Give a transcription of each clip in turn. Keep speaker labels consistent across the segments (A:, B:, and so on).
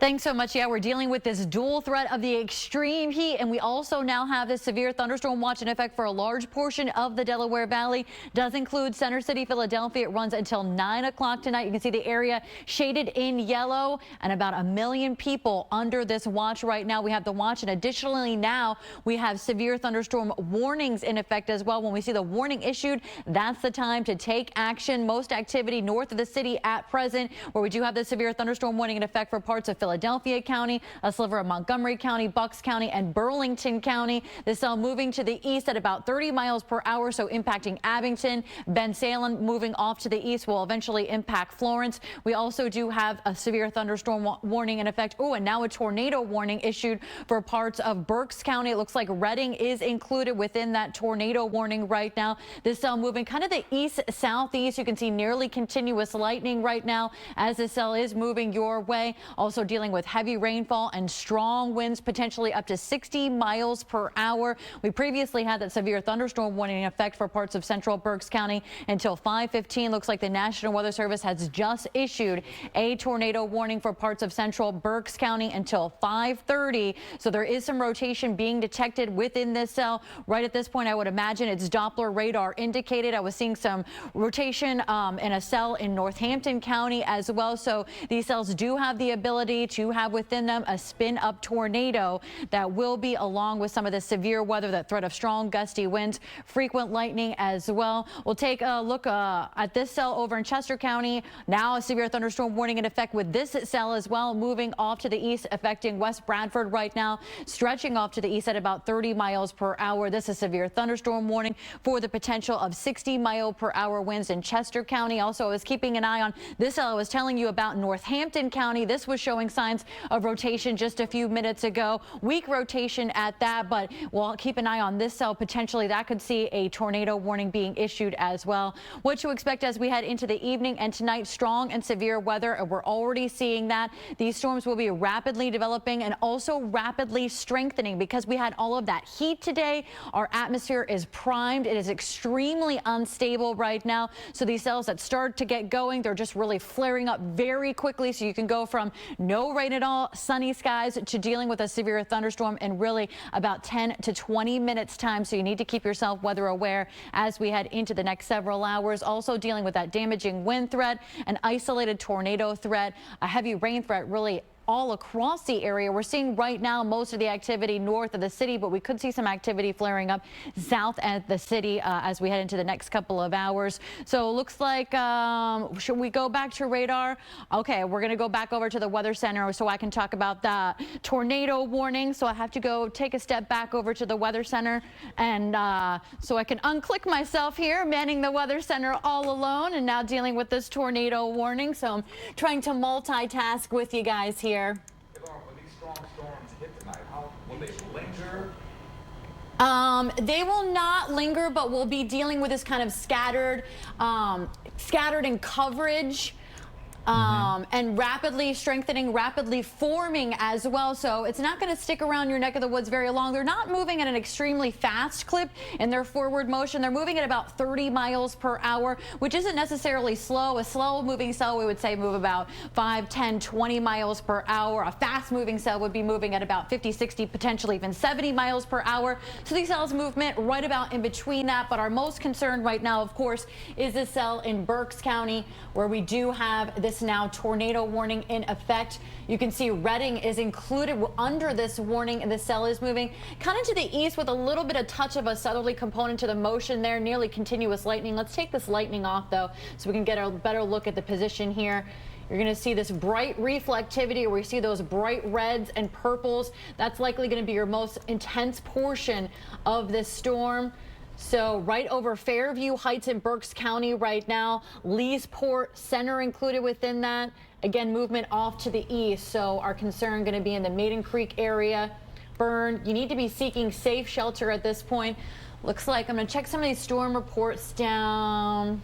A: Thanks so much. Yeah, we're dealing with this dual threat of the extreme heat, and we also now have this severe thunderstorm watch in effect for a large portion of the Delaware Valley. Does include Center City, Philadelphia. It runs until 9 o'clock tonight. You can see the area shaded in yellow, and about 1 million people under this watch right now. We have the watch, and additionally now we have severe thunderstorm warnings in effect as well. When we see the warning issued, that's the time to take action. Most activity north of the city at present, where we do have the severe thunderstorm warning in effect for parts of Philadelphia County, a sliver of Montgomery County, Bucks County, and Burlington County. This cell moving to the east at about 30 miles per hour, so impacting Abington. Bensalem moving off to the east will eventually impact Florence. We also do have a severe thunderstorm warning in effect. Oh, and now a tornado warning issued for parts of Berks County. It looks like Redding is included within that tornado warning right now. This cell moving kind of the east-southeast. You can see nearly continuous lightning right now as this cell is moving your way. Also dealing with heavy rainfall and strong winds, potentially up to 60 miles per hour. We previously had that severe thunderstorm warning in effect for parts of central Berks County until 5:15. Looks like the National Weather Service has just issued a tornado warning for parts of central Berks County until 5:30. So there is some rotation being detected within this cell. Right at this point, I would imagine it's Doppler radar indicated. I was seeing some rotation in a cell in Northampton County as well. So these cells do have the ability to have within them a spin up tornado that will be along with some of the severe weather, that threat of strong gusty winds, frequent lightning as well. We'll take a look at this cell over in Chester County. Now a severe thunderstorm warning in effect with this cell as well, moving off to the east, affecting West Bradford right now, stretching off to the east at about 30 miles per hour. This is severe thunderstorm warning for the potential of 60-mile-per-hour winds in Chester County. Also, I was keeping an eye on this cell I was telling you about, Northampton County. This was showing signs of rotation just a few minutes ago. Weak rotation at that, but we'll keep an eye on this cell. Potentially that could see a tornado warning being issued as well. What to expect as we head into the evening and tonight: strong and severe weather, and we're already seeing that. These storms will be rapidly developing and also rapidly strengthening because we had all of that heat today. Our atmosphere is primed. It is extremely unstable right now. So these cells that start to get going, they're just really flaring up very quickly. So you can go from no rain at all, sunny skies, to dealing with a severe thunderstorm in really about 10 to 20 minutes time. So you need to keep yourself weather aware as we head into the next several hours. Also dealing with that damaging wind threat, an isolated tornado threat, a heavy rain threat really all across the area. We're seeing right now most of the activity north of the city, but we could see some activity flaring up south at the city as we head into the next couple of hours. So it looks like, should we go back to radar? Okay, we're going to go back over to the Weather Center so I can talk about the tornado warning. So I have to go take a step back over to the Weather Center, and so I can unclick myself here, manning the Weather Center all alone, and now dealing with this tornado warning. So I'm trying to multitask with you guys here.
B: When these strong storms hit tonight, how will they linger?
A: They will not linger, but we'll be dealing with this kind of scattered in coverage. And rapidly strengthening, rapidly forming as well. So it's not going to stick around your neck of the woods very long. They're not moving at an extremely fast clip in their forward motion. They're moving at about 30 miles per hour, which isn't necessarily slow. A slow moving cell, we would say, move about 5, 10, 20 miles per hour. A fast moving cell would be moving at about 50, 60, potentially even 70 miles per hour. So these cells movement right about in between that. But our most concern right now, of course, is this cell in Berks County, where we do have this now tornado warning in effect. You can see Redding is included under this warning, and the cell is moving kind of to the east with a little bit of touch of a southerly component to the motion there, nearly continuous lightning. Let's take this lightning off though, so we can get a better look at the position here. You're going to see this bright reflectivity, where you see those bright reds and purples. That's likely going to be your most intense portion of this storm. So right over Fairview Heights in Berks County right now, Leesport Center included within that. Again, movement off to the east. So our concern going to be in the Maiden Creek area. Burn, you need to be seeking safe shelter at this point. Looks like I'm going to check some of these storm reports down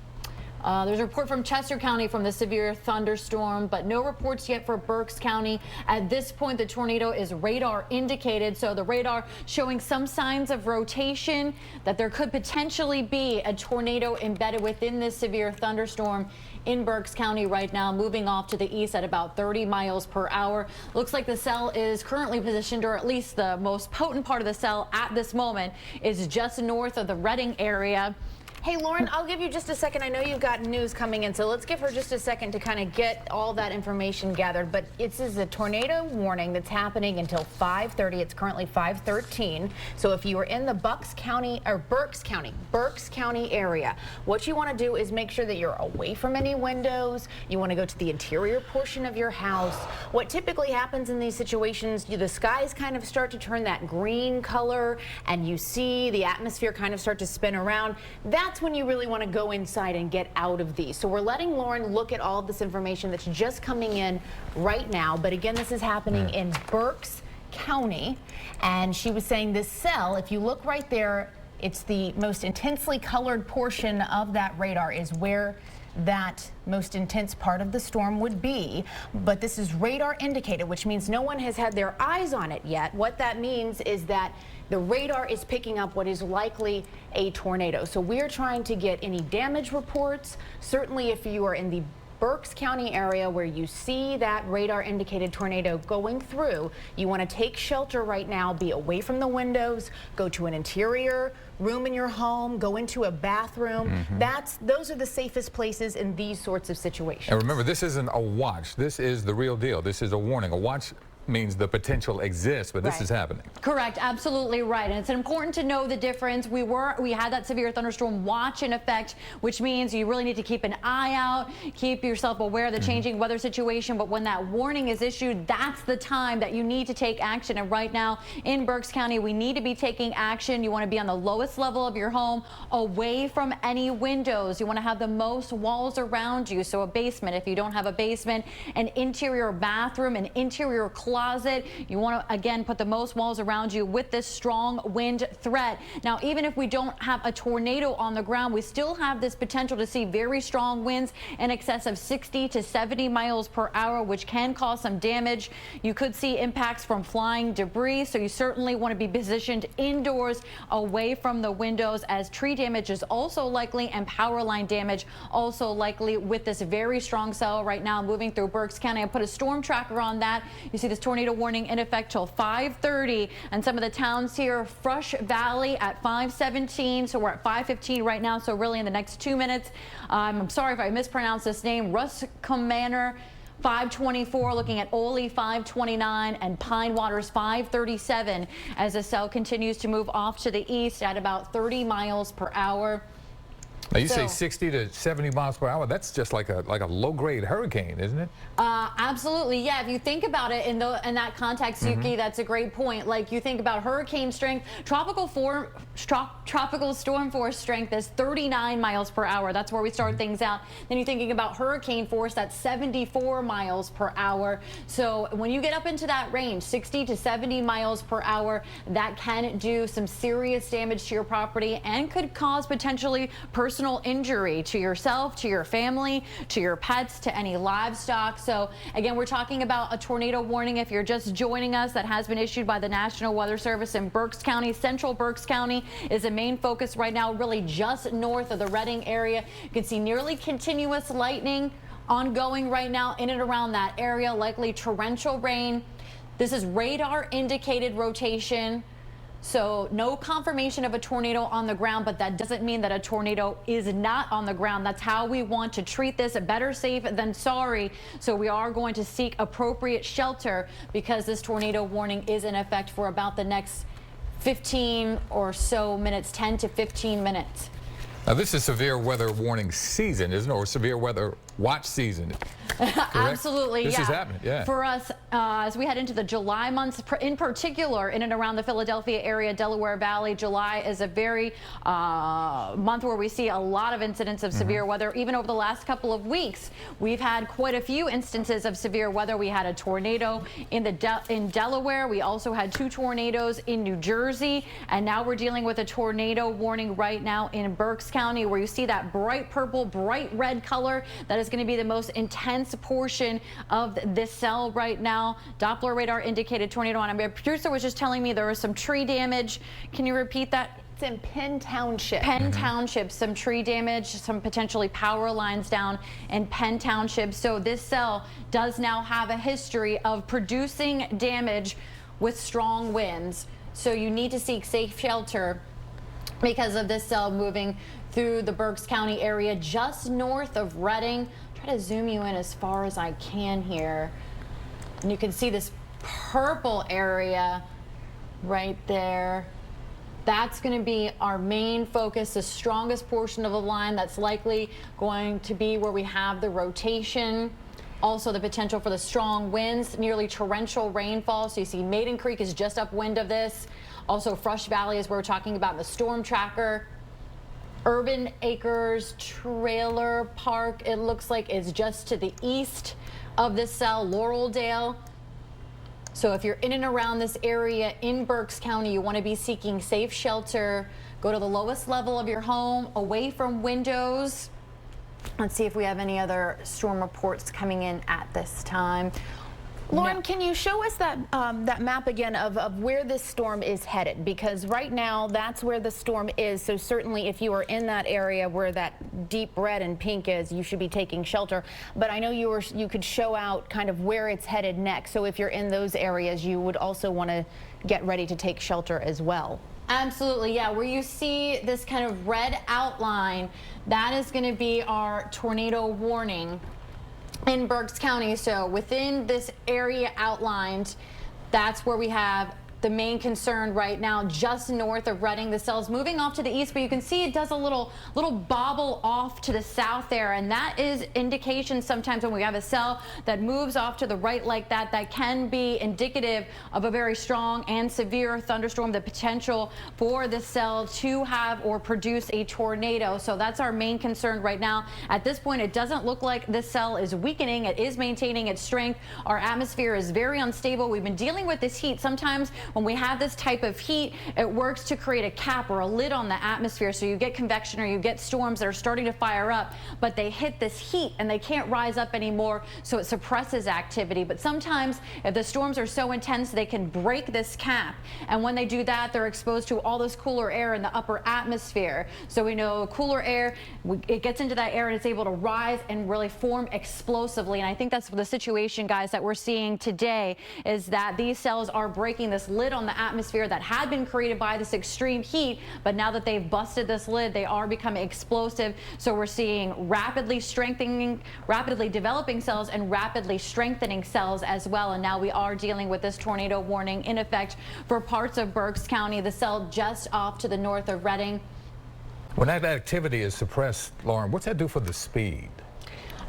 A: There's a report from Chester County from the severe thunderstorm, but no reports yet for Berks County. At this point, the tornado is radar indicated, so the radar showing some signs of rotation, that there could potentially be a tornado embedded within this severe thunderstorm in Berks County right now, moving off to the east at about 30 miles per hour. Looks like the cell is currently positioned, or at least the most potent part of the cell at this moment is just north of the Reading area.
C: Hey, Lauren, I'll give you just a second. I know you've got news coming in, so let's give her just a second to kind of get all that information gathered. But this is a tornado warning that's happening until 5:30. It's currently 5:13. So if you are in the Berks County area, what you want to do is make sure that you're away from any windows. You want to go to the interior portion of your house. What typically happens in these situations, the skies kind of start to turn that green color, and you see the atmosphere kind of start to spin around. That's when you really want to go inside and get out of these. So we're letting Lauren look at all of this information that's just coming in right now. But again, this is happening in Berks County. And she was saying this cell, if you look right there, it's the most intensely colored portion of that radar is where that most intense part of the storm would be. But this is radar indicated, which means no one has had their eyes on it yet. What that means is that the radar is picking up what is likely a tornado. So we're trying to get any damage reports. Certainly if you are in the Berks County area where you see that radar indicated tornado going through, you want to take shelter right now, be away from the windows, go to an interior room in your home, go into a bathroom. Those are the safest places in these sorts of situations.
D: And remember, this isn't a watch. This is the real deal. This is a warning. A watch means the potential exists, but this is happening.
A: Correct, absolutely right. And it's important to know the difference. We had that severe thunderstorm watch in effect, which means you really need to keep an eye out, keep yourself aware of the changing weather situation. But when that warning is issued, that's the time that you need to take action. And right now in Berks County, we need to be taking action. You want to be on the lowest level of your home, away from any windows. You want to have the most walls around you. So a basement, if you don't have a basement, an interior bathroom, an interior closet. You want to, again, put the most walls around you with this strong wind threat. Now, even if we don't have a tornado on the ground, we still have this potential to see very strong winds in excess of 60 to 70 miles per hour, which can cause some damage. You could see impacts from flying debris, so you certainly want to be positioned indoors away from the windows, as tree damage is also likely and power line damage also likely with this very strong cell right now moving through Berks County. I put a storm tracker on that. You see this tornado warning in effect till 5:30, and some of the towns here, Fresh Valley at 5:17, so we're at 5:15 right now, so really in the next 2 minutes. I'm sorry if I mispronounced this name. Ruscommanor 5:24, looking at Ole 5:29, and Pine Waters 5:37 as the cell continues to move off to the east at about 30 miles per hour.
D: Now you say 60 to 70 miles per hour. That's just like a low-grade hurricane, isn't it?
A: Absolutely, yeah. If you think about it in that context, Yuki, that's a great point. Like, you think about hurricane strength, tropical storm force strength is 39 miles per hour. That's where we start things out. Then you're thinking about hurricane force, that's 74 miles per hour. So when you get up into that range, 60 to 70 miles per hour, that can do some serious damage to your property and could cause potentially personal injury to yourself, to your family, to your pets, to any livestock. So again, we're talking about a tornado warning. If you're just joining us, that has been issued by the National Weather Service in Berks County. Central Berks County is the main focus right now, really just north of the Reading area. You can see nearly continuous lightning ongoing right now in and around that area, likely torrential rain. This is radar indicated rotation. So no confirmation of a tornado on the ground, but that doesn't mean that a tornado is not on the ground. That's how we want to treat this. Better safe than sorry. So we are going to seek appropriate shelter because this tornado warning is in effect for about the next 15 or so minutes, 10 to 15 minutes.
D: Now this is severe weather warning season, isn't it? Or severe weather watch season. Correct?
A: Absolutely,
D: This
A: yeah.
D: is happening, yeah.
A: For us, as we head into the July months, in particular, in and around the Philadelphia area, Delaware Valley, July is a very month where we see a lot of incidents of severe weather. Even over the last couple of weeks, we've had quite a few instances of severe weather. We had a tornado in Delaware. We also had 2 tornadoes in New Jersey, and now we're dealing with a tornado warning right now in Berks County, where you see that bright purple, bright red color. That is going to be the most intense portion of this cell right now. Doppler radar indicated tornado on. My producer was just telling me there was some tree damage. Can you repeat that?
C: It's in Penn Township.
A: Penn Township, some tree damage, some potentially power lines down in Penn Township. So this cell does now have a history of producing damage with strong winds. So you need to seek safe shelter because of this cell moving through the Berks County area just north of Reading. Try to zoom you in as far as I can here. And you can see this purple area right there. That's going to be our main focus, the strongest portion of the line. That's likely going to be where we have the rotation. Also the potential for the strong winds, nearly torrential rainfall. So you see Maiden Creek is just upwind of this. Also Frush Valley is where we're talking about in the storm tracker. Urban Acres Trailer Park, it looks like is just to the east of this cell, Laureldale. So if you're in and around this area in Berks County, you want to be seeking safe shelter. Go to the lowest level of your home, away from windows. Let's see if we have any other storm reports coming in at this time.
C: Lauren, can you show us that that map again of where this storm is headed? Because right now, that's where the storm is. So certainly if you are in that area where that deep red and pink is, you should be taking shelter. But I know you could show out kind of where it's headed next. So if you're in those areas, you would also want to get ready to take shelter as well.
A: Absolutely, yeah. Where you see this kind of red outline, that is going to be our tornado warning in Berks County. So within this area outlined, that's where we have the main concern right now, just north of Reading. The cell's moving off to the east, but you can see it does a little bobble off to the south there, and that is indication sometimes when we have a cell that moves off to the right like that, that can be indicative of a very strong and severe thunderstorm, the potential for the cell to have or produce a tornado. So that's our main concern right now. At this point, it doesn't look like this cell is weakening. It is maintaining its strength. Our atmosphere is very unstable. We've been dealing with this heat. Sometimes when we have this type of heat, it works to create a cap or a lid on the atmosphere. So you get convection or you get storms that are starting to fire up, but they hit this heat and they can't rise up anymore. So it suppresses activity. But sometimes if the storms are so intense, they can break this cap. And when they do that, they're exposed to all this cooler air in the upper atmosphere. So we know cooler air, it gets into that air and it's able to rise and really form explosively. And I think that's the situation, guys, that we're seeing today, is that these cells are breaking this lid on the atmosphere that had been created by this extreme heat, but now that they've busted this lid, they are becoming explosive. So we're seeing rapidly developing cells and rapidly strengthening cells as well. And now we are dealing with this tornado warning in effect for parts of Berks County, the cell just off to the north of Reading.
D: When that activity is suppressed, Lauren, what's that do for the speed?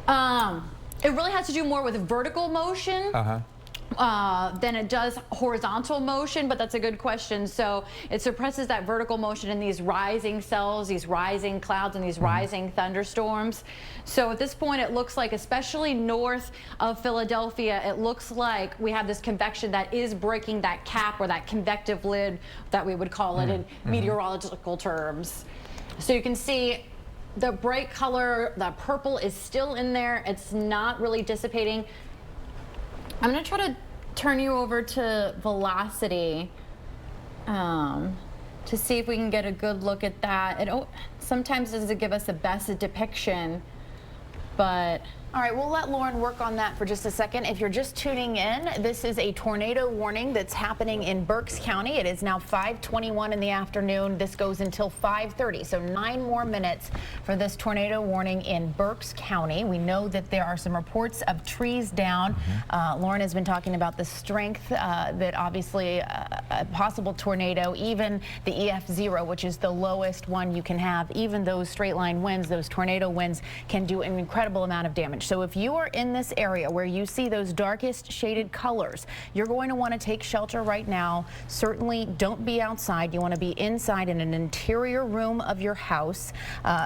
A: It really has to do more with vertical motion. Than it does horizontal motion, but that's a good question. So it suppresses that vertical motion in these rising cells, these rising clouds, and these rising thunderstorms. So at this point, it looks like, especially north of Philadelphia, it looks like we have this convection that is breaking that cap or that convective lid that we would call it in meteorological terms. So you can see the bright color, the purple is still in there. It's not really dissipating. I'm going to try to turn you over to velocity to see if we can get a good look at that. It sometimes doesn't give us the best depiction, but...
C: All right, we'll let Lauren work on that for just a second. If you're just tuning in, this is a tornado warning that's happening in Berks County. It is now 5:21 in the afternoon. This goes until 5:30, so 9 more minutes for this tornado warning in Berks County. We know that there are some reports of trees down. Lauren has been talking about the strength that obviously a possible tornado, even the EF0, which is the lowest one you can have, even those straight line winds, those tornado winds can do an incredible amount of damage. damage. So if you are in this area where you see those darkest shaded colors, you're going to want to take shelter right now. Certainly don't be outside. You want to be inside in an interior room of your house.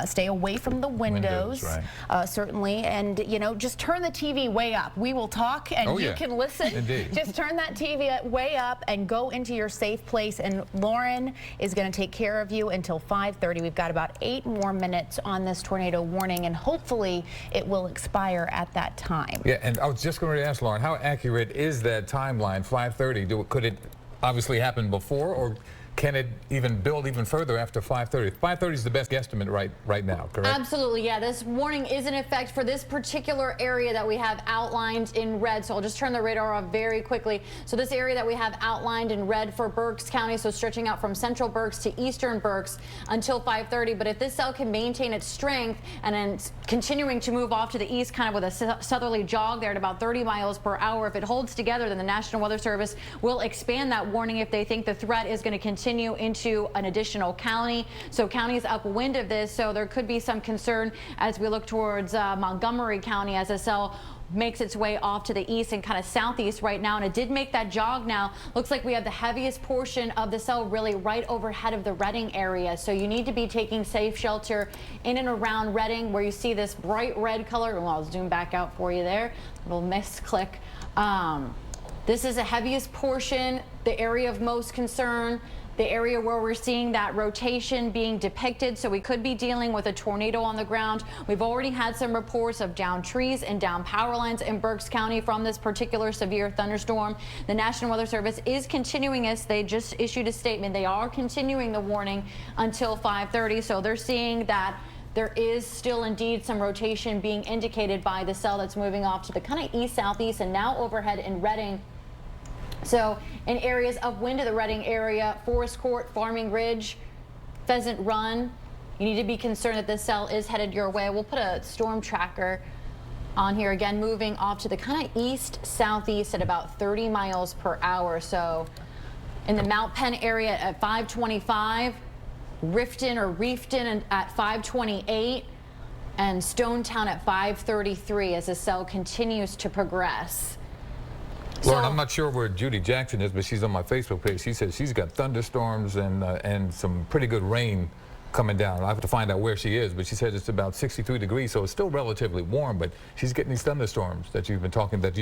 C: Stay away from the windows,
D: right.
C: Certainly. And, you know, just turn the TV way up. We will talk and you can listen.
D: Indeed.
C: Just turn that TV way up and go into your safe place. And Lauren is going to take care of you until 5:30. We've got about 8 more minutes on this tornado warning, and hopefully it will expire at that time.
D: Yeah, and I was just going to ask Lauren, how accurate is that timeline, 5:30? Could it obviously happen before, or can it even build even further after 5:30? 5:30 is the best guesstimate right now, correct?
A: Absolutely, yeah. This warning is in effect for this particular area that we have outlined in red. So I'll just turn the radar off very quickly. So this area that we have outlined in red for Berks County, so stretching out from central Berks to eastern Berks until 5:30. But if this cell can maintain its strength and then continuing to move off to the east, kind of with a southerly jog there at about 30 miles per hour, if it holds together, then the National Weather Service will expand that warning if they think the threat is going to continue into an additional county. So counties upwind of this, so there could be some concern as we look towards Montgomery County as the cell makes its way off to the east and kind of southeast right now, and it did make that jog now. Looks like we have the heaviest portion of the cell really right overhead of the Redding area, so you need to be taking safe shelter in and around Redding, where you see this bright red color. Well, I'll zoom back out for you there. Little misclick. This is the heaviest portion, the area of most concern, the area where we're seeing that rotation being depicted. So we could be dealing with a tornado on the ground. We've already had some reports of downed trees and down power lines in Berks County from this particular severe thunderstorm. The National Weather Service is continuing this. They just issued a statement. They are continuing the warning until 5:30. So they're seeing that there is still indeed some rotation being indicated by the cell that's moving off to the kind of east-southeast and now overhead in Redding. So in areas upwind of the Redding area, Forest Court, Farming Ridge, Pheasant Run, you need to be concerned that this cell is headed your way. We'll put a storm tracker on here again, moving off to the kind of east-southeast at about 30 miles per hour. So in the Mount Penn area at 525, Reefton at 528, and Stonetown at 533 as the cell continues to progress.
D: Lauren, I'm not sure where Judy Jackson is, but she's on my Facebook page. She says she's got thunderstorms and some pretty good rain coming down. I have to find out where she is, but she said it's about 63 degrees, so it's still relatively warm, but she's getting these thunderstorms that you've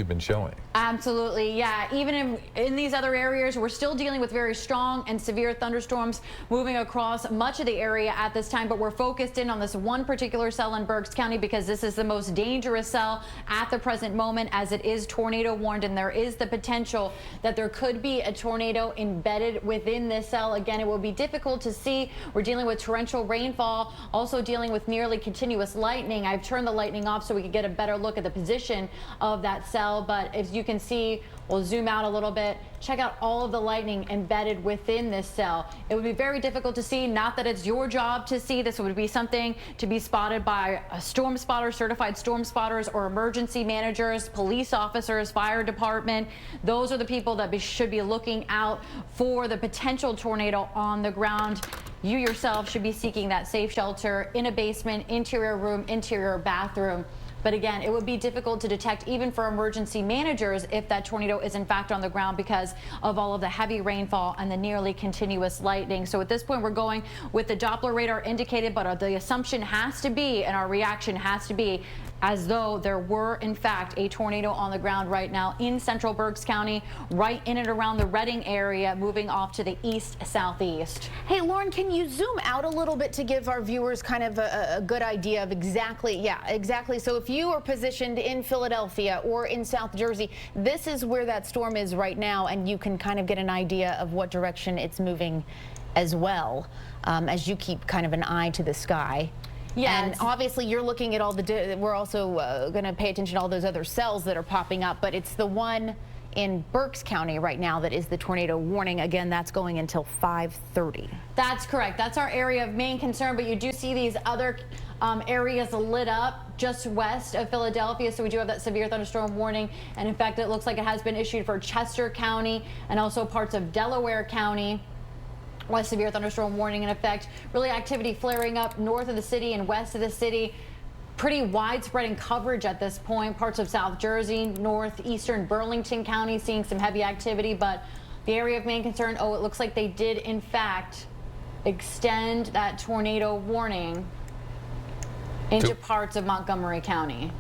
D: been showing.
A: Absolutely, yeah. Even in these other areas, we're still dealing with very strong and severe thunderstorms moving across much of the area at this time, but we're focused in on this one particular cell in Berks County because this is the most dangerous cell at the present moment, as it is tornado warned, and there is the potential that there could be a tornado embedded within this cell. Again, it will be difficult to see. We're dealing with torrential rainfall, also dealing with nearly continuous lightning. I've turned the lightning off so we could get a better look at the position of that cell, but as you can see, we'll zoom out a little bit. Check out all of the lightning embedded within this cell. It would be very difficult to see. Not that it's your job to see. This would be something to be spotted by a storm spotter, certified storm spotters, or emergency managers, police officers, fire department. Those are the people that should be looking out for the potential tornado on the ground. You yourself should be seeking that safe shelter in a basement, interior room, interior bathroom. But again, it would be difficult to detect even for emergency managers if that tornado is in fact on the ground because of all of the heavy rainfall and the nearly continuous lightning. So at this point, we're going with the Doppler radar indicated, but the assumption has to be, and our reaction has to be, as though there were in fact a tornado on the ground right now in central Berks County, right in and around the Redding area, moving off to the east-southeast.
C: Hey, Lauren, can you zoom out a little bit to give our viewers kind of a good idea of exactly, so if you are positioned in Philadelphia or in South Jersey, this is where that storm is right now, and you can kind of get an idea of what direction it's moving as well, as you keep kind of an eye to the sky. Yeah, and obviously you're looking at all the, we're also going to pay attention to all those other cells that are popping up, but it's the one in Berks County right now that is the tornado warning. Again, that's going until 5:30. That's
A: correct. That's our area of main concern, but you do see these other areas lit up just west of Philadelphia, so we do have that severe thunderstorm warning, and in fact it looks like it has been issued for Chester County and also parts of Delaware County. With severe thunderstorm warning in effect. Really activity flaring up north of the city and west of the city. pretty widespread in coverage at this point. Parts of South Jersey, northeastern Burlington County seeing some heavy activity, but the area of main concern, oh, it looks like they did in fact extend that tornado warning into parts of Montgomery County.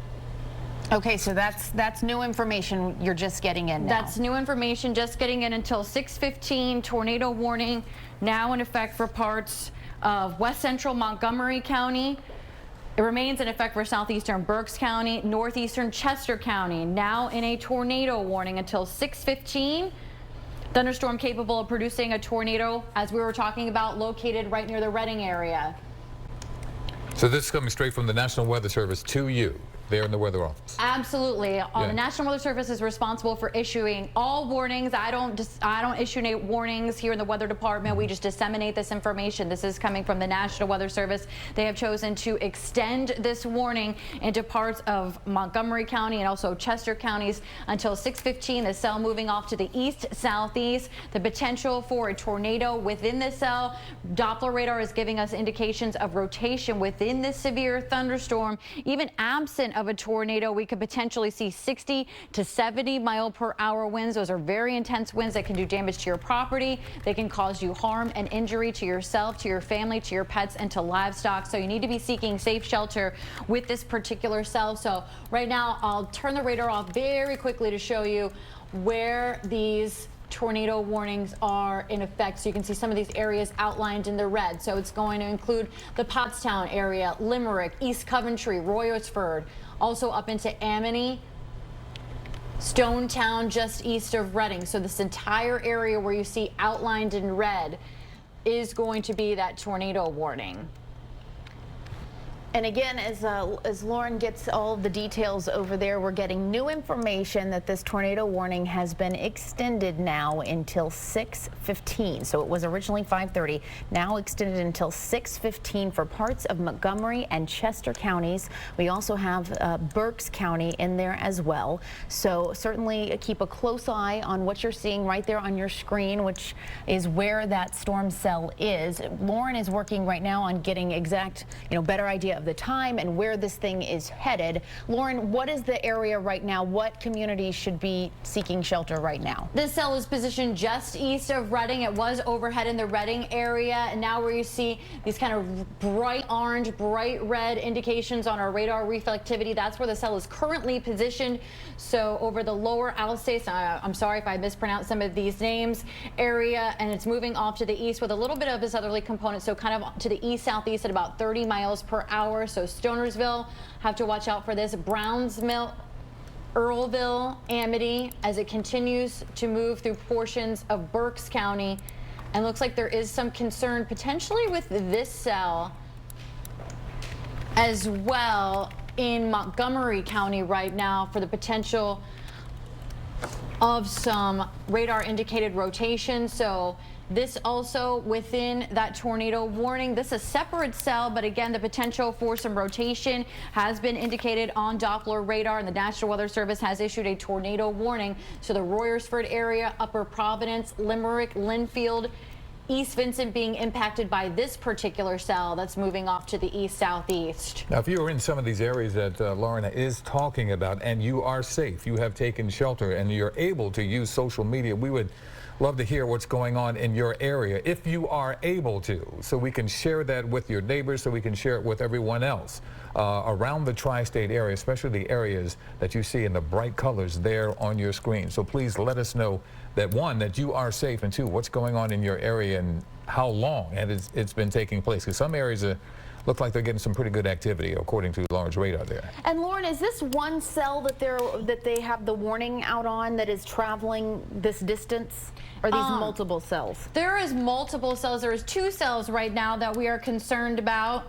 C: Okay, so that's new information you're just getting in now.
A: That's new information just getting in until 6:15. Tornado warning now in effect for parts of west central Montgomery County. It remains in effect for southeastern Berks County, northeastern Chester County, now in a tornado warning until 6:15. Thunderstorm capable of producing a tornado, as we were talking about, located right near the Reading area.
D: So this is coming straight from the National Weather Service to you there in the weather office.
A: Absolutely. The National Weather Service is responsible for issuing all warnings. I don't issue warnings here in the Weather Department. We just disseminate this information. This is coming from the National Weather Service. They have chosen to extend this warning into parts of Montgomery County and also Chester counties until 6:15. The cell moving off to the east southeast. The potential for a tornado within the cell. Doppler radar is giving us indications of rotation within this severe thunderstorm. Even absent of a tornado, we could potentially see 60 to 70 mile per hour winds. Those are very intense winds that can do damage to your property. They can cause you harm and injury to yourself, to your family, to your pets, and to livestock. So you need to be seeking safe shelter with this particular cell. So right now, I'll turn the radar off very quickly to show you where these tornado warnings are in effect. So you can see some of these areas outlined in the red. So it's going to include the Pottstown area, Limerick, East Coventry, Royersford, also up into Amity, Stonetown, just east of Reading. So this entire area where you see outlined in red is going to be that tornado warning.
C: And again, as Lauren gets all of the details over there, we're getting new information that this tornado warning has been extended now until 6:15. So it was originally 5:30, now extended until 6:15 for parts of Montgomery and Chester counties. We also have Berks County in there as well. So certainly keep a close eye on what you're seeing right there on your screen, which is where that storm cell is. Lauren is working right now on getting exact, better idea of the time and where this thing is headed. Lauren, what is the area right now? What communities should be seeking shelter right now?
A: This cell is positioned just east of Reading. It was overhead in the Reading area, and now where you see these kind of bright orange, bright red indications on our radar reflectivity, that's where the cell is currently positioned. So over the lower Alsace, I'm sorry if I mispronounced some of these names, area, and it's moving off to the east with a little bit of a southerly component, so kind of to the east southeast at about 30 miles per hour. So Stonersville, have to watch out for this. Brownsville, Earlville, Amity, as it continues to move through portions of Berks County. And looks like there is some concern potentially with this cell as well in Montgomery County right now for the potential of some radar indicated rotation. So this also within that tornado warning. This is a separate cell, but again, the potential for some rotation has been indicated on Doppler radar, and the National Weather Service has issued a tornado warning. So the Royersford area, Upper Providence, Limerick, Linfield, East Vincent being impacted by this particular cell that's moving off to the east southeast.
D: Now, if you are in some of these areas that Lauren is talking about and you are safe, you have taken shelter, and you're able to use social media, we would love to hear what's going on in your area if you are able to, so we can share that with your neighbors, so we can share it with everyone else around the tri-state area, especially the areas that you see in the bright colors there on your screen. So please let us know that, one, that you are safe, and two, what's going on in your area and how long it's been taking place, because some areas look like they're getting some pretty good activity according to Lauren's radar there.
C: And Lauren, is this one cell that they have the warning out on that is traveling this distance? Or are these multiple cells?
A: There is multiple cells. There is 2 cells right now that we are concerned about.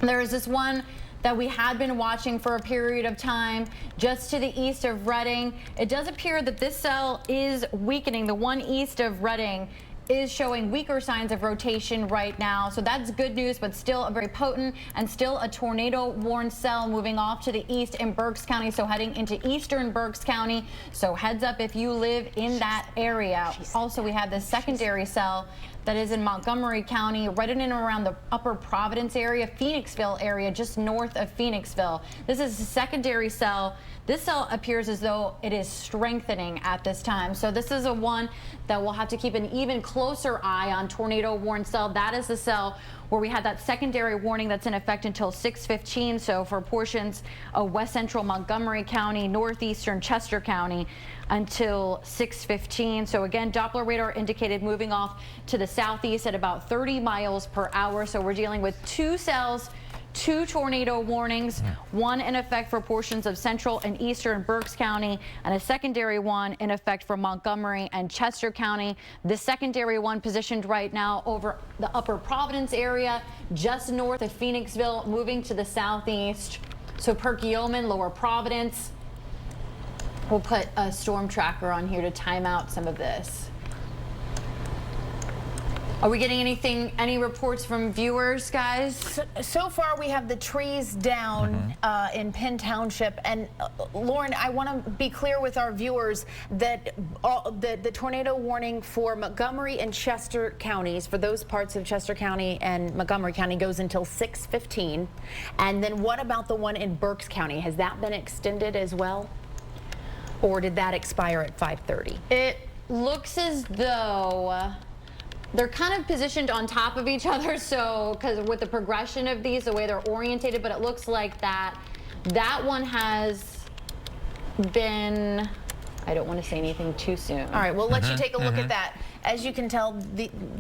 A: There is this one that we had been watching for a period of time just to the east of Reading. It does appear that this cell is weakening. The one east of Reading is showing weaker signs of rotation right now, so that's good news, but still a very potent and still a tornado warned cell moving off to the east in Berks County, so heading into eastern Berks County. So heads up if you live in that area. Also, we have this secondary cell that is in Montgomery County, right in and around the upper Providence area, Phoenixville area, just north of Phoenixville. This is a secondary cell. This cell appears as though it is strengthening at this time. So this is a one that we'll have to keep an even closer eye on. Tornado warned cell. That is the cell where we had that secondary warning that's in effect until 6:15. So for portions of west central Montgomery County, northeastern Chester County until 6:15. So again, Doppler radar indicated moving off to the southeast at about 30 miles per hour. So we're dealing with two cells, two tornado warnings, one in effect for portions of central and eastern Berks County, and a secondary one in effect for Montgomery and Chester County. The secondary one positioned right now over the upper Providence area, just north of Phoenixville, moving to the southeast. So Perkiomen, lower Providence. We'll put a storm tracker on here to time out some of this. Are we getting any reports from viewers, guys?
C: So far, we have the trees down in Penn Township. And Lauren, I want to be clear with our viewers that the tornado warning for Montgomery and Chester counties, for those parts of Chester County and Montgomery County, goes until 6:15. And then what about the one in Berks County? Has that been extended as well? Or did that expire at 5:30?
A: It looks as though they're kind of positioned on top of each other, so because with the progression of these, the way they're orientated, but it looks like that one has been, I don't want to say anything too soon.
C: All right, we'll let you take a look at that. As you can tell,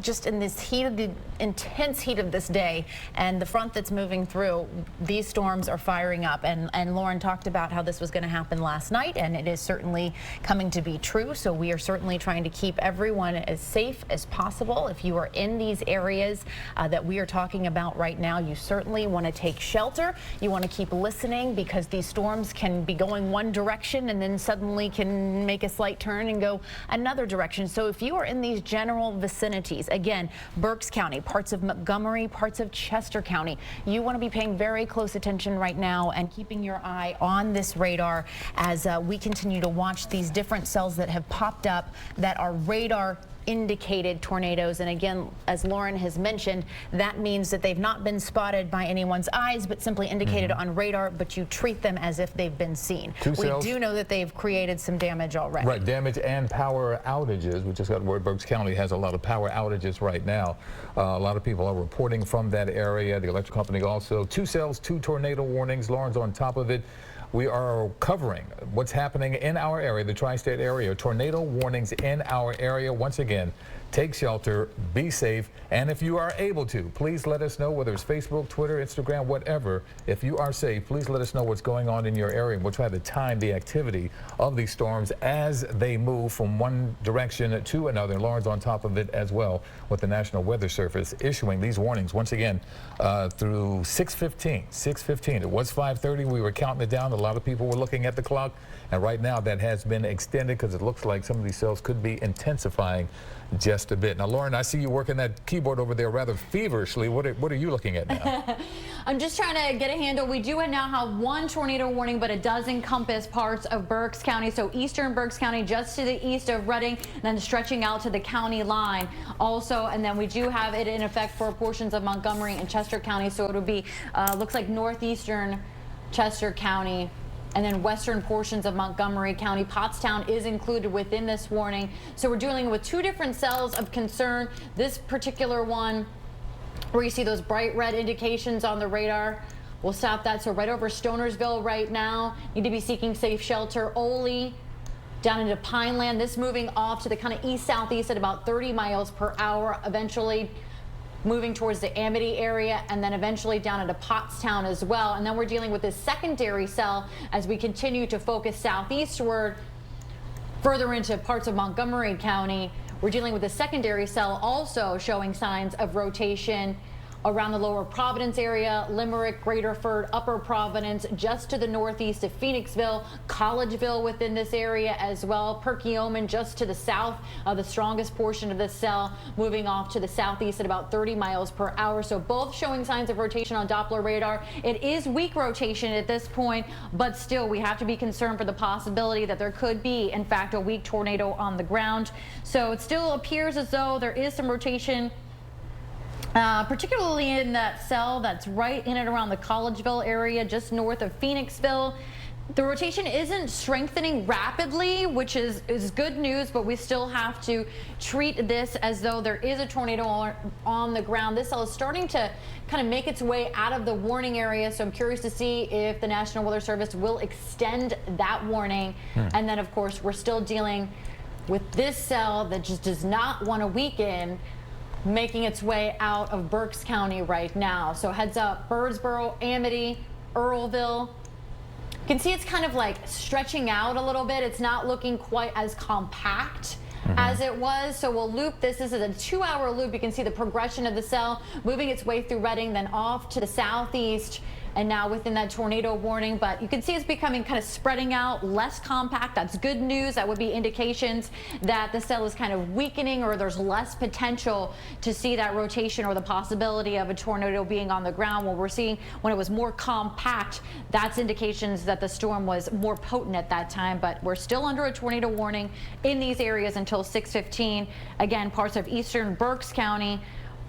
C: just in this heat of the intense heat of this day and the front that's moving through, these storms are firing up. And Lauren talked about how this was going to happen last night, and it is certainly coming to be true. So we are certainly trying to keep everyone as safe as possible. If you are in these areas that we are talking about right now, you certainly want to take shelter. You want to keep listening, because these storms can be going one direction and then suddenly can make a slight turn and go another direction. So if you are in these general vicinities, again, Berks County, parts of Montgomery, parts of Chester County, you want to be paying very close attention right now and keeping your eye on this radar as we continue to watch these different cells that have popped up that are radar indicated tornadoes. And again, as Lauren has mentioned, that means that they've not been spotted by anyone's eyes, but simply indicated on radar, but you treat them as if they've been seen. We do know that they've created some damage already.
D: Right, damage and power outages. We just got word Berks County has a lot of power outages right now. A lot of people are reporting from that area. The electric company also. Two cells, two tornado warnings. Lauren's on top of it. We are covering what's happening in our area, the tri-state area. Tornado warnings in our area. Once again, take shelter, be safe, and if you are able to, please let us know, whether it's Facebook, Twitter, Instagram, whatever. If you are safe, please let us know what's going on in your area. We'll try to time the activity of these storms as they move from one direction to another. Lauren's on top of it as well, with the National Weather Service issuing these warnings once again through 6:15. 6:15. It was 5:30. We were counting it down. A lot of people were looking at the clock, and right now that has been extended because it looks like some of these cells could be intensifying just a bit. Now, Lauren, I see you working that keyboard over there rather feverishly. What are you looking at now?
A: I'm just trying to get a handle. We do now have one tornado warning, but it does encompass parts of Berks County. So eastern Berks County, just to the east of Reading, and then stretching out to the county line also. And then we do have it in effect for portions of Montgomery and Chester County. So it would be, looks like northeastern Chester County, and then western portions of Montgomery County. Pottstown is included within this warning. So we're dealing with two different cells of concern. This particular one, where you see those bright red indications on the radar, we'll stop that. So right over Stonersville right now, need to be seeking safe shelter. Ole, down into Pineland, this moving off to the kind of east-southeast at about 30 miles per hour, eventually moving towards the Amity area, and then eventually down into Pottstown as well. And then we're dealing with this secondary cell as we continue to focus southeastward further into parts of Montgomery County. We're dealing with the secondary cell also showing signs of rotation around the lower Providence area, Limerick, Graterford, Upper Providence, just to the northeast of Phoenixville, Collegeville within this area as well, Perkiomen just to the south of the strongest portion of this cell, moving off to the southeast at about 30 miles per hour. So both showing signs of rotation on Doppler radar. It is weak rotation at this point, but still we have to be concerned for the possibility that there could be, in fact, a weak tornado on the ground. So it still appears as though there is some rotation, particularly in that cell that's right in and around the Collegeville area, just north of Phoenixville. The rotation isn't strengthening rapidly, which is good news, but we still have to treat this as though there is a tornado on the ground. This cell is starting to kind of make its way out of the warning area, so I'm curious to see if the National Weather Service will extend that warning. And then, of course, we're still dealing with this cell that just does not want to weaken, making its way out of Berks County right now. So heads up, Birdsboro, Amity, Earlville. You can see it's kind of like stretching out a little bit. It's not looking quite as compact as it was. So we'll loop this. This is a 2-hour loop. You can see the progression of the cell moving its way through Reading, then off to the southeast, and now within that tornado warning. But you can see it's becoming kind of spreading out, less compact. That's good news. That would be indications that the cell is kind of weakening, or there's less potential to see that rotation or the possibility of a tornado being on the ground. What we're seeing when it was more compact, that's indications that the storm was more potent at that time. But we're still under a tornado warning in these areas until 6:15. Again, parts of eastern Berks County,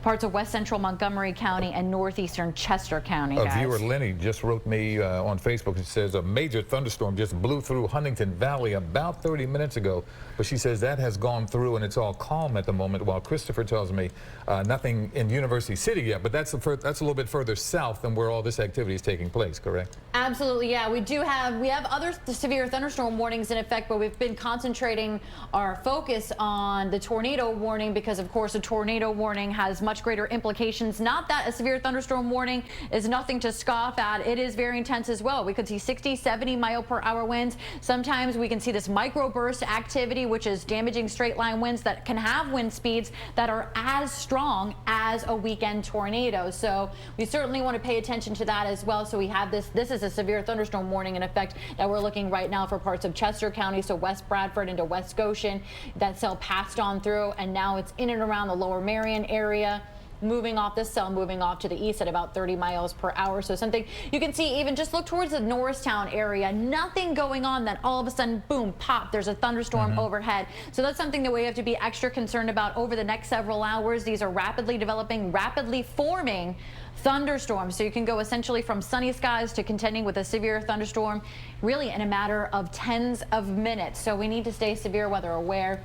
A: parts of west central Montgomery County, and northeastern Chester County.
D: A viewer, Lenny, just wrote me on Facebook. It says a major thunderstorm just blew through Huntington Valley about 30 minutes ago, but she says that has gone through and it's all calm at the moment, while Christopher tells me nothing in University City yet, but that's a little bit further south than where all this activity is taking place, correct?
A: Absolutely, yeah. We have other severe thunderstorm warnings in effect, but we've been concentrating our focus on the tornado warning because, of course, a tornado warning has much greater implications. Not that a severe thunderstorm warning is nothing to scoff at. It is very intense as well. We could see 60, 70 mile per hour winds. Sometimes we can see this microburst activity, which is damaging straight line winds that can have wind speeds that are as strong as a weekend tornado. So we certainly want to pay attention to that as well. So we have this is a severe thunderstorm warning in effect that we're looking right now for parts of Chester County, so West Bradford into West Goshen. That cell passed on through, and now it's in and around the lower Marion area. Moving off this cell, moving off to the east at about 30 miles per hour. So something you can see, even just look towards the Norristown area, nothing going on, then all of a sudden, boom, pop, there's a thunderstorm overhead. So that's something that we have to be extra concerned about over the next several hours. These are rapidly developing, rapidly forming thunderstorms. So you can go essentially from sunny skies to contending with a severe thunderstorm really in a matter of tens of minutes. So we need to stay severe weather aware.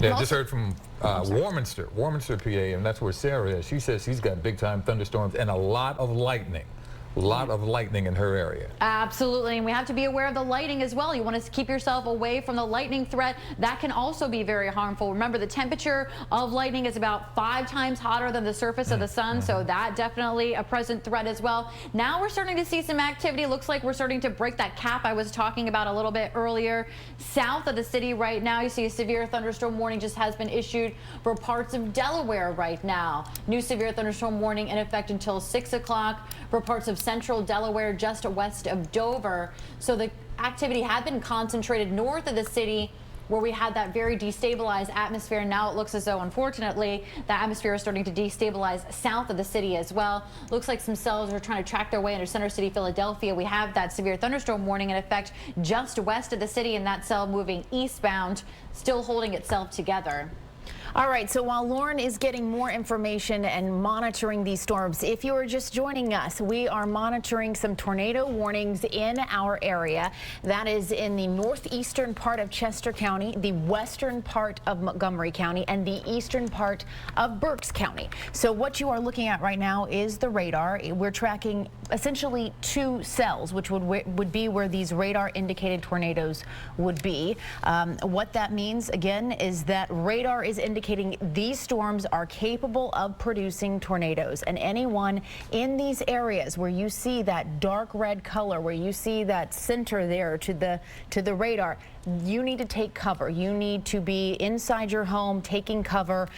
D: Yeah, just heard from Warminster, PA, and that's where Sarah is. She says she's got big-time thunderstorms and a lot of lightning. A lot of lightning in her area.
A: Absolutely, and we have to be aware of the lightning as well. You want to keep yourself away from the lightning threat. That can also be very harmful. Remember, the temperature of lightning is about 5 times hotter than the surface of the sun, so that definitely a present threat as well. Now we're starting to see some activity. Looks like we're starting to break that cap I was talking about a little bit earlier. South of the city right now, you see a severe thunderstorm warning just has been issued for parts of Delaware right now. New severe thunderstorm warning in effect until 6 o'clock for parts of central Delaware just west of Dover. So the activity had been concentrated north of the city where we had that very destabilized atmosphere. Now it looks as though, unfortunately, the atmosphere is starting to destabilize south of the city as well. Looks like some cells are trying to track their way into Center City, Philadelphia. We have that severe thunderstorm warning in effect just west of the city, and that cell moving eastbound, still holding itself together.
C: All right, so while Lauren is getting more information and monitoring these storms, if you are just joining us, we are monitoring some tornado warnings in our area. That is in the northeastern part of Chester County, the western part of Montgomery County, and the eastern part of Berks County. So what you are looking at right now is the radar. We're tracking essentially 2 cells, which would be where these radar indicated tornadoes would be. What that means, again, is that radar is indicating these storms are capable of producing tornadoes, and anyone in these areas where you see that dark red color, where you see that center there to the radar, you need to take cover. You need to be inside your home, taking cover,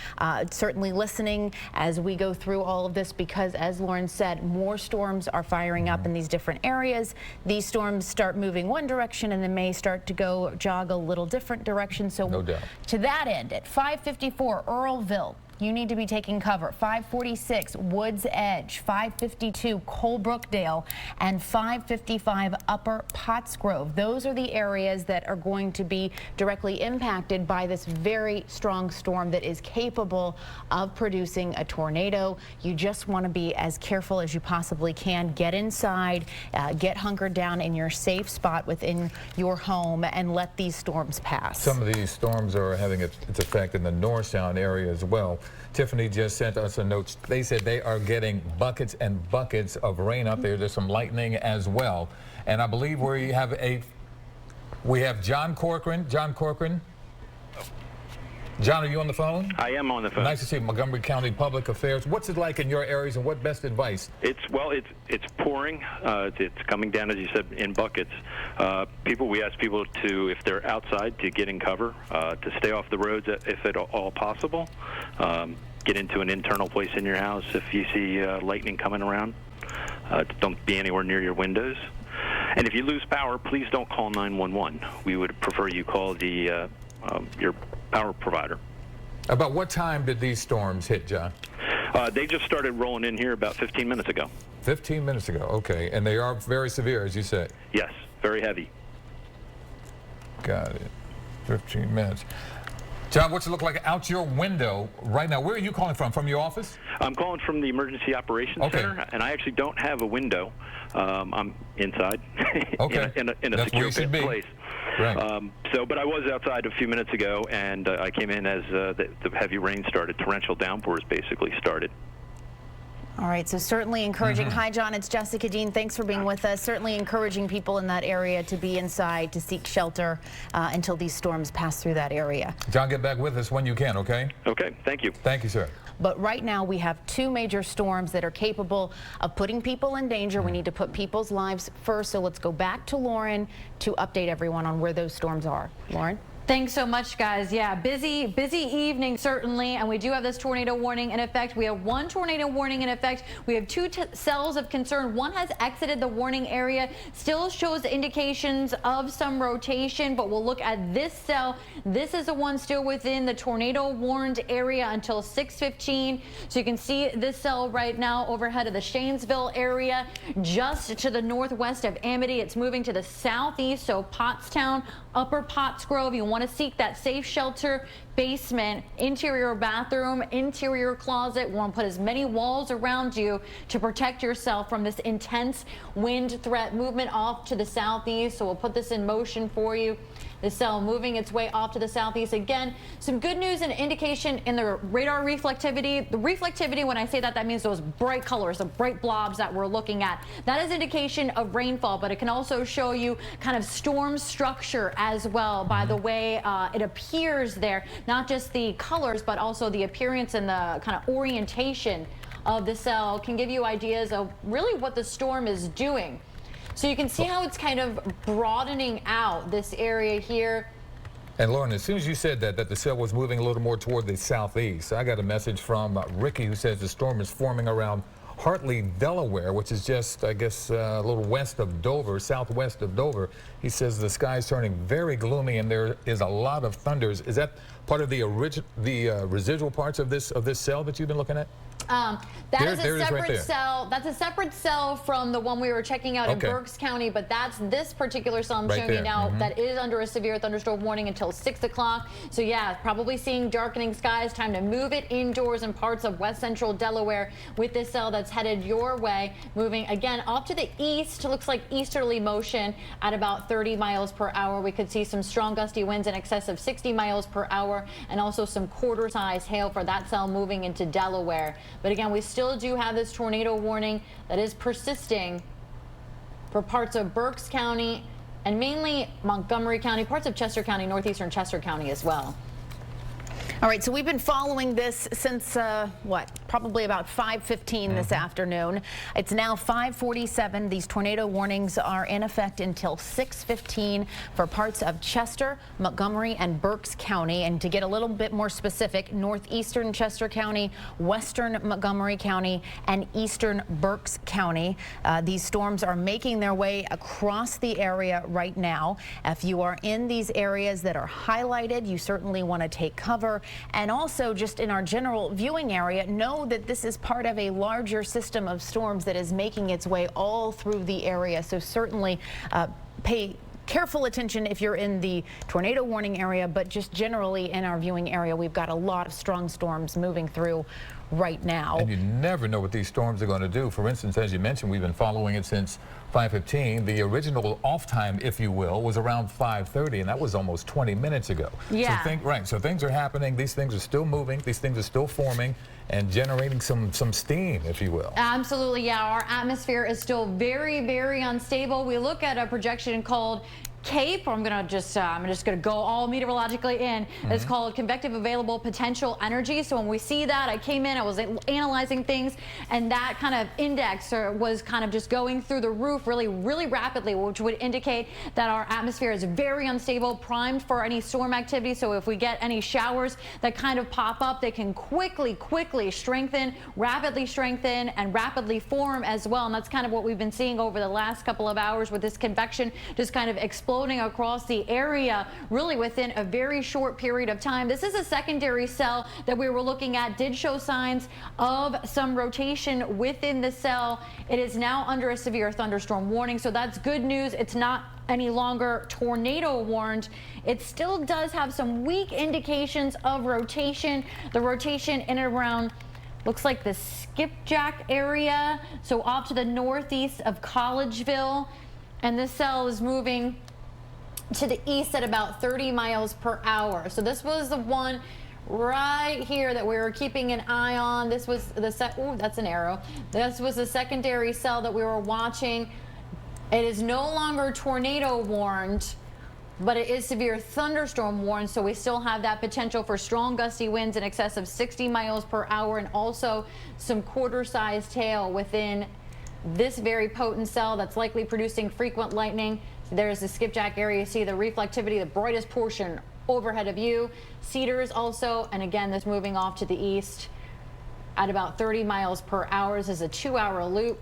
C: certainly listening as we go through all of this, because as Lauren said, more storms are firing up in these different areas. These storms start moving one direction and then may start to go jog a little different direction. So
D: no doubt.
C: To that end, at 5:54 Earlville, you need to be taking cover. 5:46 Woods Edge, 5:52 Colebrookdale, and 5:55 Upper Pottsgrove. Those are the areas that are going to be directly impacted by this very strong storm that is capable of producing a tornado. You just want to be as careful as you possibly can. Get inside, get hunkered down in your safe spot within your home, and let these storms pass.
D: Some of these storms are having its effect in the Norristown area as well. Tiffany just sent us a note. They said they are getting buckets and buckets of rain up there. There's some lightning as well. And I believe we have John Corcoran. John, are you on the phone?
E: I am on the phone.
D: Nice to see you, Montgomery County Public Affairs. What's it like in your areas, and what best advice?
E: It's pouring. It's coming down, as you said, in buckets. We ask people to, if they're outside, to get in cover, to stay off the roads if at all possible. Get into an internal place in your house if you see lightning coming around. Don't be anywhere near your windows. And if you lose power, please don't call 911. We would prefer you call the your power provider.
D: About what time did these storms hit, John?
E: They just started rolling in here about 15 minutes ago.
D: 15 minutes ago, okay. And they are very severe, as you said?
E: Yes, very heavy.
D: Got it. 15 minutes. John, what's it look like out your window right now? Where are you calling from? From your office?
E: I'm calling from the Emergency Operations Center, and I actually don't have a window. I'm inside in a secure place.
D: Right.
E: But I was outside a few minutes ago, and I came in as the heavy rain started. Torrential downpours basically started.
C: All right, so certainly encouraging. Hi, John, it's Jessica Dean. Thanks for being with us. Certainly encouraging people in that area to be inside, to seek shelter until these storms pass through that area.
D: John, get back with us when you can, okay?
E: Okay, thank you.
D: Thank you, sir.
C: But right now we have two major storms that are capable of putting people in danger. We need to put people's lives first. So let's go back to Lauren to update everyone on where those storms are. Lauren?
A: Thanks so much, guys. Yeah, busy evening, certainly. And we do have this tornado warning in effect. We have one tornado warning in effect. We have two cells of concern. One has exited the warning area, still shows indications of some rotation, but we'll look at this cell. This is the one still within the tornado warned area until 6:15. So you can see this cell right now overhead of the Shanesville area, just to the northwest of Amity. It's moving to the southeast, so Pottstown, Upper Pottsgrove. You want to seek that safe shelter, basement, interior bathroom, interior closet. We want to put as many walls around you to protect yourself from this intense wind threat movement off to the southeast. So we'll put this in motion for you. The cell moving its way off to the southeast. Again, some good news and indication in the radar reflectivity. The reflectivity, when I say that, that means those bright colors, the bright blobs that we're looking at. That is indication of rainfall, but it can also show you kind of storm structure as well by the way it appears there. Not just the colors, but also the appearance and the kind of orientation of the cell can give you ideas of really what the storm is doing. So you can see how it's kind of broadening out this area here.
D: And Lauren, as soon as you said that the cell was moving a little more toward the southeast, I got a message from Ricky, who says the storm is forming around Hartley, Delaware, which is just, I guess, a little west of Dover, southwest of Dover. He says the sky's turning very gloomy and there is a lot of thunders. Is that part of the residual parts of this cell that you've been looking at?
A: That is a separate cell. That's a separate cell from the one we were checking out in Berks County, but that's this particular cell I'm showing you now that is under a severe thunderstorm warning until 6 o'clock. So yeah, probably seeing darkening skies. Time to move it indoors in parts of west central Delaware with this cell that's headed your way. Moving again off to the east. Looks like easterly motion at about 30 miles per hour. We could see some strong gusty winds in excess of 60 miles per hour and also some quarter-size hail for that cell moving into Delaware. But again, we still do have this tornado warning that is persisting for parts of Berks County and mainly Montgomery County, parts of Chester County, northeastern Chester County as well.
C: All right, so we've been following this since, probably about 5:15 this afternoon. It's now 5:47. These tornado warnings are in effect until 6:15 for parts of Chester, Montgomery, and Berks County. And to get a little bit more specific, northeastern Chester County, western Montgomery County, and eastern Berks County. These storms are making their way across the area right now. If you are in these areas that are highlighted, you certainly want to take cover. And also, just in our general viewing area, know that this is part of a larger system of storms that is making its way all through the area. So certainly pay careful attention if you're in the tornado warning area, but just generally in our viewing area, we've got a lot of strong storms moving through right now.
D: And you never know what these storms are going to do. For instance, as you mentioned, we've been following it since 5:15. The original off time, if you will, was around 5:30, and that was almost 20 minutes ago.
A: Yeah.
D: So things are happening. These things are still moving. These things are still forming and generating some steam, if you will.
A: Absolutely, yeah. Our atmosphere is still very, very unstable. We look at a projection called CAPE. I'm just gonna go all meteorologically in. It's called Convective Available Potential Energy. So when we see that, I came in, I was analyzing things, and that kind of index was kind of just going through the roof really, really rapidly, which would indicate that our atmosphere is very unstable, primed for any storm activity. So if we get any showers that kind of pop up, they can quickly strengthen, rapidly strengthen, and rapidly form as well. And that's kind of what we've been seeing over the last couple of hours with this convection just kind of exploding across the area really within a very short period of time. This is a secondary cell that we were looking at, did show signs of some rotation within the cell. It is now under a severe thunderstorm warning, so that's good news. It's not any longer tornado warned. It still does have some weak indications of rotation. The rotation in and around looks like the skipjack area, so off to the northeast of Collegeville, and this cell is moving to the east at about 30 miles per hour. So this was the one right here that we were keeping an eye on. This was the that's an arrow. This was the secondary cell that we were watching. It is no longer tornado warned, but it is severe thunderstorm warned, so we still have that potential for strong gusty winds in excess of 60 miles per hour, and also some quarter-sized hail within this very potent cell that's likely producing frequent lightning. There's the skipjack area. You see the reflectivity, the brightest portion overhead of you. Cedars also, and again, this moving off to the east at about 30 miles per hour. This is a 2-hour loop.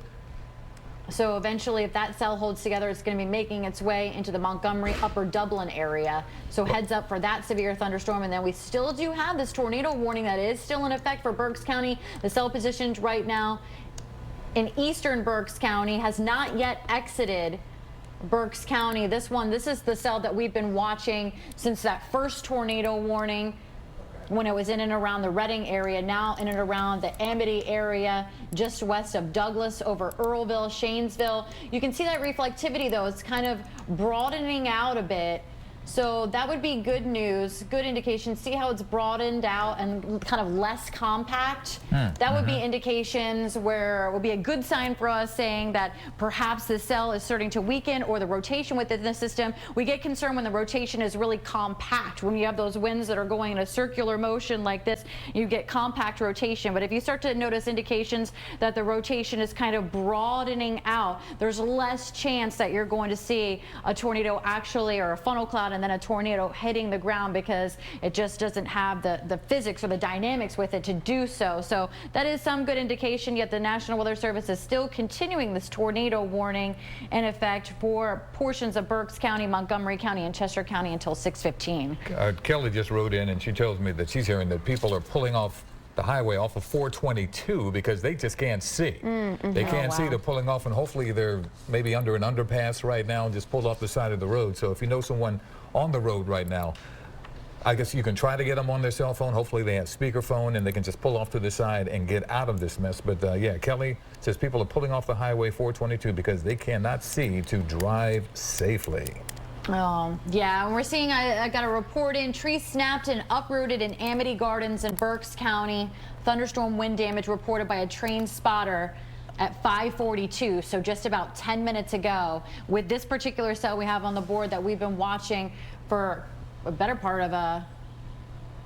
A: So eventually, if that cell holds together, it's going to be making its way into the Montgomery, Upper Dublin area. So heads up for that severe thunderstorm. And then we still do have this tornado warning that is still in effect for Berks County. The cell positioned right now in eastern Berks County has not yet exited Berks County. This is the cell that we've been watching since that first tornado warning when it was in and around the Reading area, now in and around the Amity area, just west of Douglas over Earlville, Shanesville. You can see that reflectivity, though. It's kind of broadening out a bit. So that would be good news, good indication. See how it's broadened out and kind of less compact? That would be indications where it would be a good sign for us, saying that perhaps the cell is starting to weaken or the rotation within the system. We get concerned when the rotation is really compact. When you have those winds that are going in a circular motion like this, you get compact rotation. But if you start to notice indications that the rotation is kind of broadening out, there's less chance that you're going to see a tornado actually, or a funnel cloud, and then a tornado hitting the ground, because it just doesn't have the physics or the dynamics with it to do so. So that is some good indication, yet the National Weather Service is still continuing this tornado warning in effect for portions of Berks County, Montgomery County, and Chester County until 6:15.
D: Kelly just wrote in and she tells me that she's hearing that people are pulling off the highway off of 422 because they just can't see. They can't see. They're pulling off, and hopefully they're maybe under an underpass right now and just pulled off the side of the road. So if you know someone on the road right now, I guess you can try to get them on their cell phone. Hopefully they have speakerphone and they can just pull off to the side and get out of this mess. But yeah, Kelly says people are pulling off the highway 422 because they cannot see to drive safely.
A: Oh, yeah, and we're seeing, I got a report in, trees snapped and uprooted in Amity Gardens in Berks County. Thunderstorm wind damage reported by a trained spotter at 5:42, so just about 10 minutes ago. With this particular cell we have on the board that we've been watching for a better part of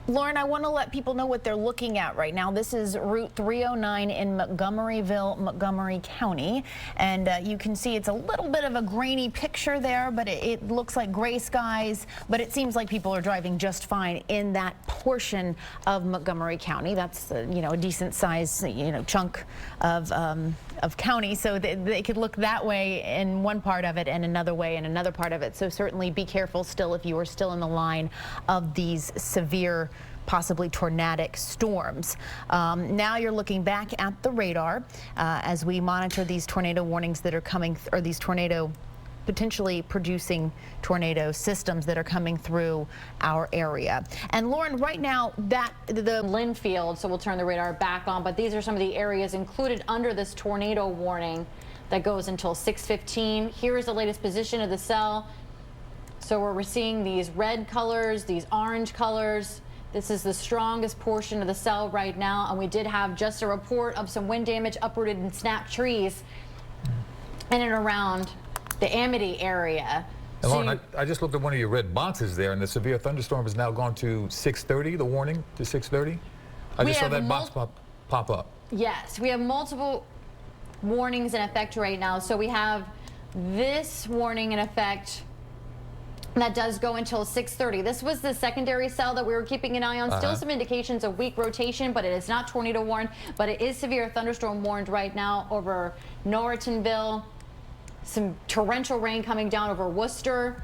C: Lauren, I want to let people know what they're looking at right now. This is Route 309 in Montgomeryville, Montgomery County. And you can see it's a little bit of a grainy picture there, but it looks like gray skies. But it seems like people are driving just fine in that portion of Montgomery County. That's, you know, a decent size, you know, chunk of county. So they could look that way in one part of it and another way in another part of it. So certainly be careful still if you are still in the line of these severe, possibly tornadic storms. Now you're looking back at the radar as we monitor these tornado warnings that are coming, or these potentially producing tornado systems that are coming through our area. And Lauren, right now, the
A: Linfield, so we'll turn the radar back on, but these are some of the areas included under this tornado warning that goes until 6:15. Here is the latest position of the cell. So we're seeing these red colors, these orange colors. This is the strongest portion of the cell right now, and we did have just a report of some wind damage, uprooted and snapped trees in and around the Amity area.
D: And Lauren, I just looked at one of your red boxes there, and the severe thunderstorm has now gone to 6:30, the warning to 6:30. I just saw that box pop up.
A: Yes, we have multiple warnings in effect right now. So we have this warning in effect that does go until 6:30. This was the secondary cell that we were keeping an eye on. Still some indications of weak rotation, but it is not tornado warned, but it is severe thunderstorm warned right now over Norritonville. Some torrential rain coming down over Worcester,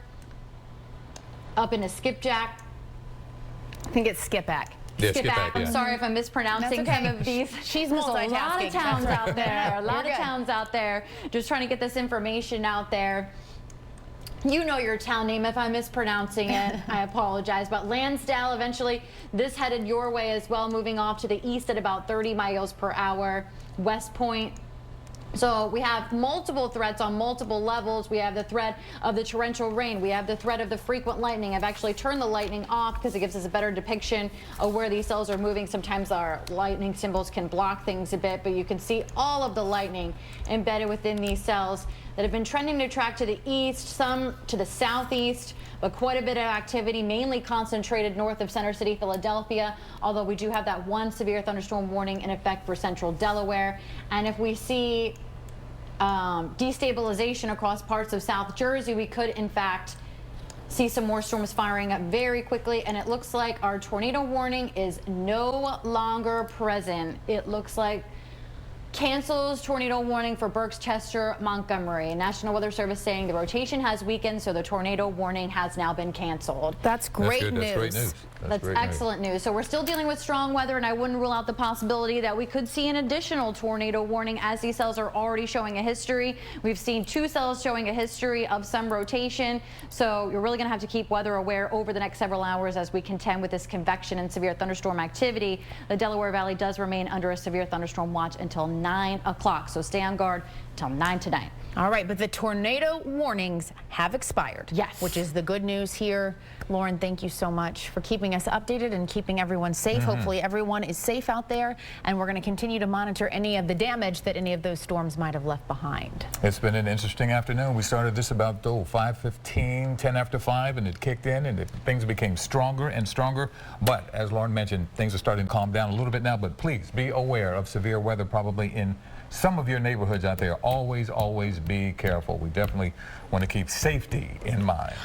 A: up into Skipjack.
C: I think it's Skipjack.
D: Yeah,
A: Skipjack. I'm sorry if I'm mispronouncing some of these.
C: She's
A: There's a
C: multitasking.
A: lot of towns out there. A lot
C: You're
A: of
C: good.
A: towns out there. Just trying to get this information out there. You know your town name. If I'm mispronouncing it, I apologize. But Lansdale, eventually, this headed your way as well, moving off to the east at about 30 miles per hour. West Point. So we have multiple threats on multiple levels. We have the threat of the torrential rain. We have the threat of the frequent lightning. I've actually turned the lightning off because it gives us a better depiction of where these cells are moving. Sometimes our lightning symbols can block things a bit, but you can see all of the lightning embedded within these cells that have been trending to track to the east, some to the southeast, but quite a bit of activity, mainly concentrated north of Center City, Philadelphia, although we do have that one severe thunderstorm warning in effect for central Delaware. And if we see destabilization across parts of South Jersey, we could, in fact, see some more storms firing up very quickly. And it looks like our tornado warning is no longer present. It looks like cancels tornado warning for Berks, Chester, Montgomery. National Weather Service saying the rotation has weakened, so the tornado warning has now been canceled.
C: That's great
D: That's good.
C: news.
D: That's great news.
A: That's
D: great
A: excellent news. So we're still dealing with strong weather, and I wouldn't rule out the possibility that we could see an additional tornado warning as these cells are already showing a history. We've seen 2 cells showing a history of some rotation. So you're really going to have to keep weather aware over the next several hours as we contend with this convection and severe thunderstorm activity. The Delaware Valley does remain under a severe thunderstorm watch until 9 o'clock. So stay on guard until 9 tonight.
C: All right, but the tornado warnings have expired.
A: Yes.
C: Which is the good news here. Lauren, thank you so much for keeping us updated and keeping everyone safe. Hopefully everyone is safe out there, and we're going to continue to monitor any of the damage that any of those storms might have left behind.
D: It's been an interesting afternoon. We started this about 5:15, 10 after 5, and it kicked in, and things became stronger and stronger. But as Lauren mentioned, things are starting to calm down a little bit now, but please be aware of severe weather probably in some of your neighborhoods out there. Always, always be careful. We definitely want to keep safety in mind.